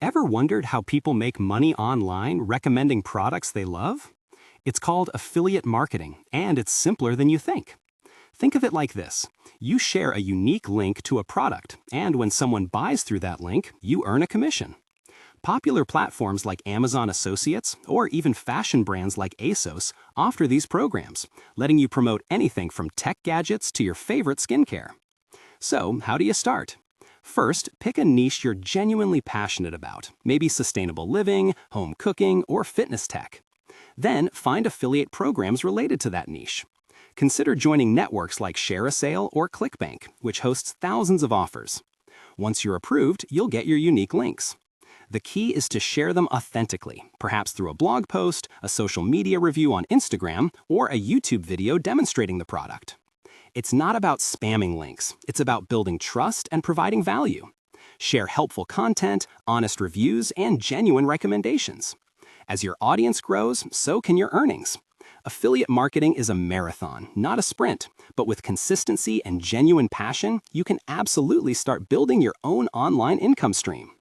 Ever wondered how people make money online recommending products they love? It's called affiliate marketing, and it's simpler than you think. Think of it like this. You share a unique link to a product, and when someone buys through that link, you earn a commission. Popular platforms like Amazon Associates, or even fashion brands like ASOS, offer these programs, letting you promote anything from tech gadgets to your favorite skincare. So, how do you start? First, pick a niche you're genuinely passionate about, maybe sustainable living, home cooking, or fitness tech. Then, find affiliate programs related to that niche. Consider joining networks like Share a Sale or ClickBank, which hosts thousands of offers. Once you're approved, you'll get your unique links. The key is to share them authentically, perhaps through a blog post, a social media review on Instagram, or a YouTube video demonstrating the product. It's not about spamming links, it's about building trust and providing value. Share helpful content, honest reviews, and genuine recommendations. As your audience grows, so can your earnings. Affiliate marketing is a marathon, not a sprint, but with consistency and genuine passion, you can absolutely start building your own online income stream.